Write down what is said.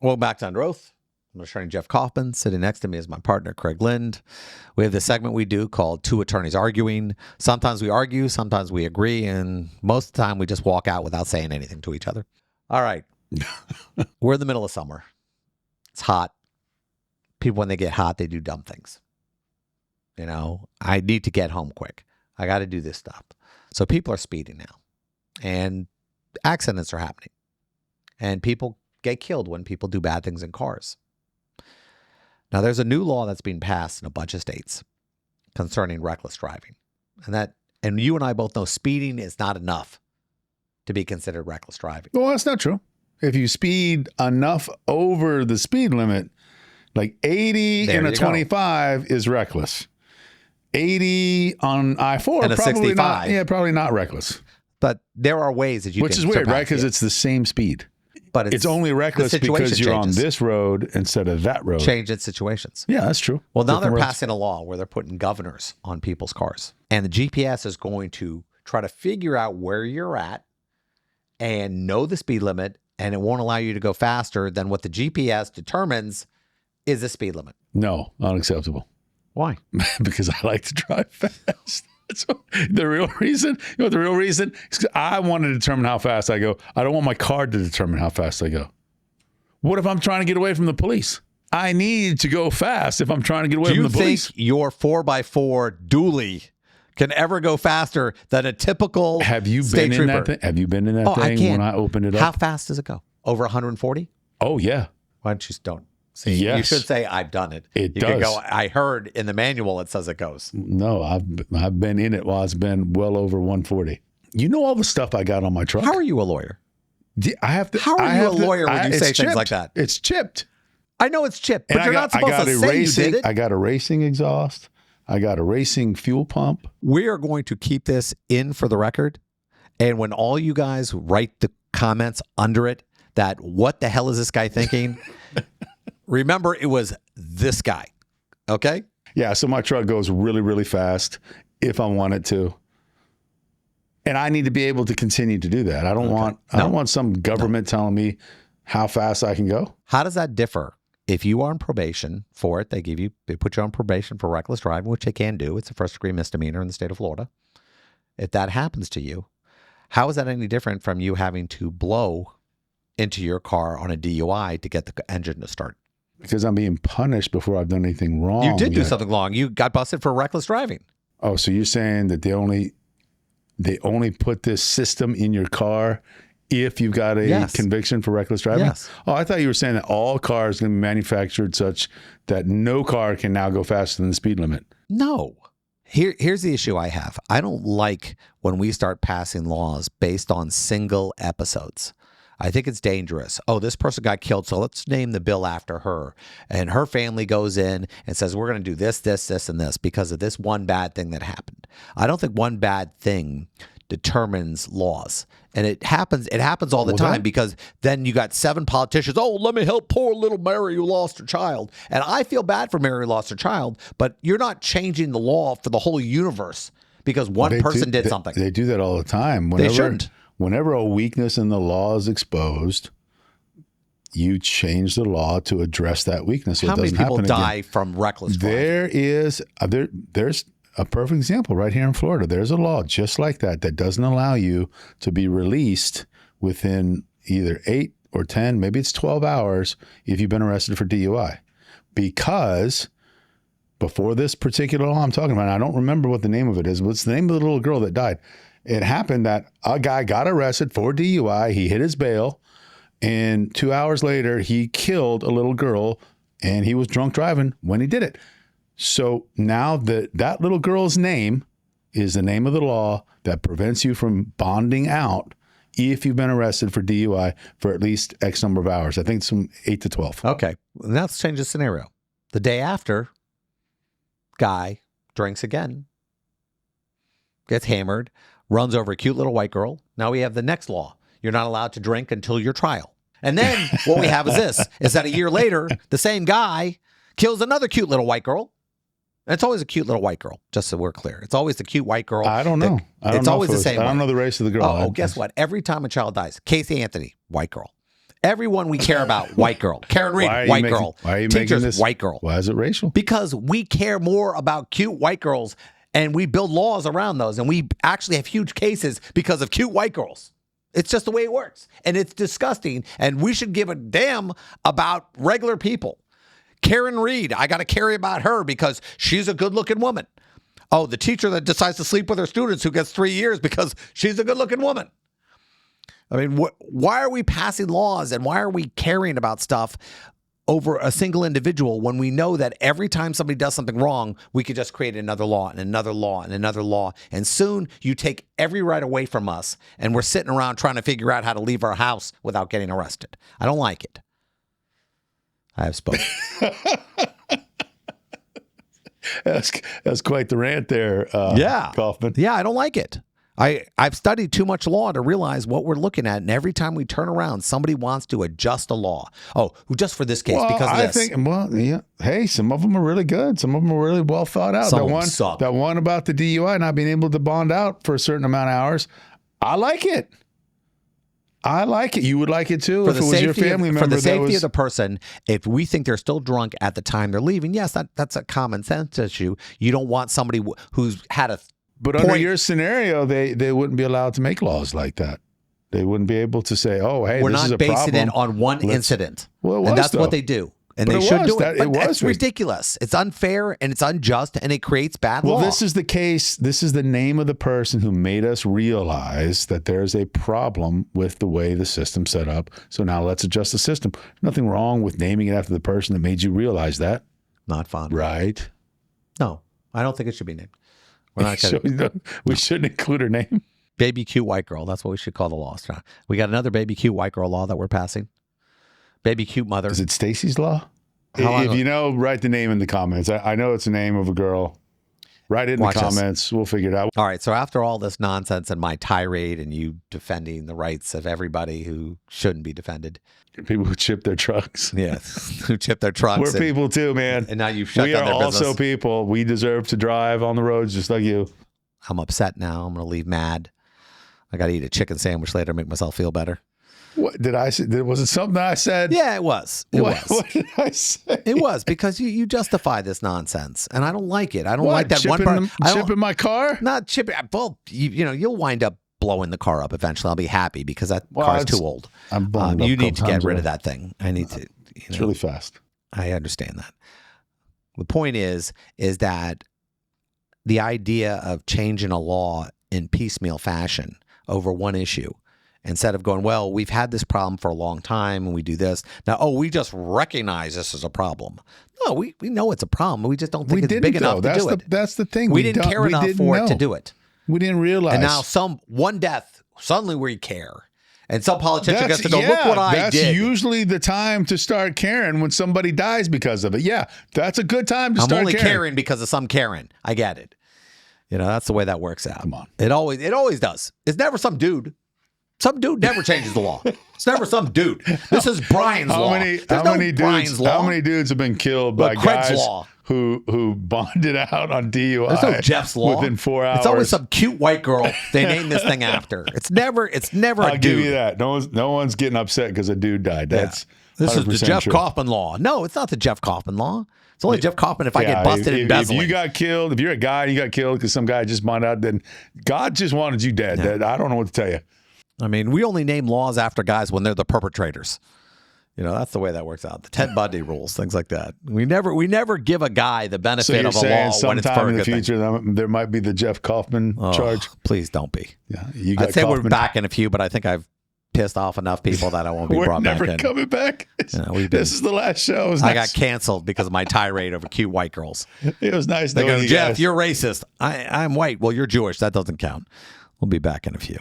Welcome back to Under Oath. I'm attorney Jeff Kaufman. Sitting next to me is my partner, Craig Lynd. We have this segment we do called Two Attorneys Arguing. Sometimes we argue, sometimes we agree, and most of the time we just walk out without saying anything to each other. All right. We're in the middle of summer. It's hot. People, when they get hot, they do dumb things. You know, I need to get home quick. I got to do this stuff. So people are speeding now, and accidents are happening, and people get killed when people do bad things in cars. Now, there's a new law that's being passed in a bunch of states concerning reckless driving. And you and I both know speeding is not enough to be considered reckless driving. Well, that's not true. If you speed enough over the speed limit, like 80 in a 25 is reckless. 80 on I-4, and a probably 65. not. Yeah, probably not reckless. But there are ways that you Which can is weird, surpass right? Because it. it's the same speed. But it's only reckless because you're on this road instead of that road. Change in situations. Yeah, that's true. Well, now they're passing a law where they're putting governors on people's cars. And the GPS is going to try to figure out where you're at and know the speed limit, and it won't allow you to go faster than what the GPS determines is the speed limit. No, unacceptable. Why? Because I like to drive fast. That's the real reason. You know what the real reason is? 'Cause I want to determine how fast I go. I don't want my car to determine how fast I go. What if I'm trying to get away from the police? I need to go fast if I'm trying to get away from the police. Do you think your 4x4 dually can ever go faster than a typical Have you state been in trooper? that thing? Have you been in that thing when I opened it up? How fast does it go? Over 140? Oh, yeah. Why don't you don't? See, yes. You should say, I've done it. It you does. Could go, I heard in the manual it says it goes. No, I've been in it while it's been well over 140. You know all the stuff I got on my truck? How are you a lawyer? I have to. How are you a lawyer when you say it's things chipped. like that? It's chipped. I know it's chipped, but you're not supposed to say you did it. I got a racing exhaust. I got a racing fuel pump. We are going to keep this in for the record. And when all you guys write the comments under it that what the hell is this guy thinking? Remember, it was this guy. Okay? Yeah, so my truck goes really, really fast if I want it to. And I need to be able to continue to do that. I don't want some government telling me how fast I can go. How does that differ? If you are on probation for it, they put you on probation for reckless driving, which they can do. It's a first-degree misdemeanor in the state of Florida. If that happens to you, how is that any different from you having to blow into your car on a DUI to get the engine to start? Because I'm being punished before I've done anything wrong. You did do something wrong. You got busted for reckless driving. Oh, so you're saying that they only put this system in your car if you've got a conviction for reckless driving? Yes. Oh, I thought you were saying that all cars are going to be manufactured such that no car can now go faster than the speed limit. No. Here's the issue I have. I don't like when we start passing laws based on single episodes. I think it's dangerous. Oh, this person got killed, so let's name the bill after her. And her family goes in and says, we're going to do this, this, this, and this because of this one bad thing that happened. I don't think one bad thing determines laws. And it happens all the time because then you got 7 politicians, oh, let me help poor little Mary who lost her child. And I feel bad for Mary who lost her child, but you're not changing the law for the whole universe because one person did something. They do that all the time. They shouldn't. Whenever a weakness in the law is exposed, you change the law to address that weakness. So How many people die from reckless driving? There's a perfect example right here in Florida. There's a law just like that doesn't allow you to be released within either 8 or 10, maybe it's 12 hours if you've been arrested for DUI. Because before this particular law I'm talking about, I don't remember what the name of it is, but it's the name of the little girl that died. It happened that a guy got arrested for DUI. He hit his bail, and 2 hours later, he killed a little girl, and he was drunk driving when he did it. So now that little girl's name is the name of the law that prevents you from bonding out if you've been arrested for DUI for at least X number of hours. I think it's from 8 to 12. Okay. Now let's change the scenario. The day after, guy drinks again, gets hammered, runs over a cute little white girl. Now we have the next law. You're not allowed to drink until your trial. And then what we have is that a year later, the same guy kills another cute little white girl. And it's always a cute little white girl, just so we're clear. It's always the cute white girl. I don't know. It's always the same. I don't know the race of the girl. Oh, guess what? Every time a child dies, Casey Anthony, white girl. Everyone we care about, white girl. Karen Reed, white girl. Why are you making Teachers, this? white girl. Why is it racial? Because we care more about cute white girls, and we build laws around those, and we actually have huge cases because of cute white girls. It's just the way it works, and it's disgusting, and we should give a damn about regular people. Karen Reed, I got to care about her because she's a good-looking woman. Oh, the teacher that decides to sleep with her students who gets 3 years because she's a good-looking woman. I mean, why are we passing laws and why are we caring about stuff over a single individual when we know that every time somebody does something wrong, we could just create another law and another law and another law. And soon you take every right away from us and we're sitting around trying to figure out how to leave our house without getting arrested. I don't like it. I have spoken. That's quite the rant there, Kaufman. Yeah, I don't like it. I've studied too much law to realize what we're looking at, and every time we turn around, somebody wants to adjust a law. Oh, just for this case because of this. Hey, some of them are really good. Some of them are really well thought out. Some of them suck. That one about the DUI not being able to bond out for a certain amount of hours, I like it. You would like it too if it was your family member. For the safety of the person, if we think they're still drunk at the time they're leaving, yes, that's a common sense issue. You don't want somebody who's had a But under your scenario, they wouldn't be allowed to make laws like that. They wouldn't be able to say, "Oh, hey, we're this is not a problem." basing it on one incident." Well, it was, and that's though. what they do, and But they it should was. do it. It But was it's ridiculous. It's unfair and it's unjust, and it creates bad law. Well, this is the case. This is the name of the person who made us realize that there's a problem with the way the system's set up. So now let's adjust the system. Nothing wrong with naming it after the person that made you realize that. Not fun, right? No, I don't think it should be named. We're not we shouldn't include her name. Baby cute white girl. That's what we should call the law. We got another baby cute white girl law that we're passing. Baby cute mother. Is it Stacy's law? If you know, write the name in the comments. I know it's the name of a girl. Write it in the comments. We'll figure it out. All right. So after all this nonsense and my tirade and you defending the rights of everybody who shouldn't be defended. People who chip their trucks. Yes. Who chip their trucks. We're people too, man. And now you've shut down their business. We are also people. We deserve to drive on the roads just like you. I'm upset now. I'm going to leave mad. I got to eat a chicken sandwich later to make myself feel better. What did I say? Was it something I said? Yeah, it was. What did I say? It was because you justify this nonsense, and I don't like it. I don't like that chipping one part. Chipping my car? Not chipping. Well, you'll wind up blowing the car up eventually. I'll be happy because that car's too old. You need to get rid of that thing. I need to. It's really fast. I understand that. The point is that the idea of changing a law in piecemeal fashion over one issue, instead of going, well, we've had this problem for a long time and we do this. Now, we just recognize this as a problem. No, we know it's a problem. We just don't think it's big enough to do it. That's the thing. We didn't care enough for it to do it. We didn't realize. And now one death, suddenly we care. And some politician gets to go, look what I did. That's usually the time to start caring when somebody dies because of it. Yeah, that's a good time to start caring. I'm only caring because of some Karen. I get it. That's the way that works out. Come on. It always does. It's never some dude. Some dude never changes the law. It's never some dude. This is Brian's law. How many dudes have been killed by Craig's guys law. who bonded out on DUI? There's no Jeff's law. Within 4 hours. It's always some cute white girl they named this thing after. It's never a dude. I'll give you that. No one's getting upset because a dude died. That's This is the Jeff true. Kaufman law. No, it's not the Jeff Kaufman law. It's only Jeff Kaufman if I get busted embezzling. If you got killed, if you're a guy and you got killed because some guy just bonded out, then God just wanted you dead. I don't know what to tell you. I mean, we only name laws after guys when they're the perpetrators. That's the way that works out. The Ted Bundy rules, things like that. We never give a guy the benefit of a law when it's for a good thing. Sometime in the future, there might be the Jeff Kaufman charge. Please don't be. Yeah, I'd say we're back in a few, but I think I've pissed off enough people that I won't be brought back in. We're never coming back. This is the last show. I got canceled because of my tirade over cute white girls. It was nice knowing you Jeff, guys. you're racist. I'm white. Well, you're Jewish. That doesn't count. We'll be back in a few.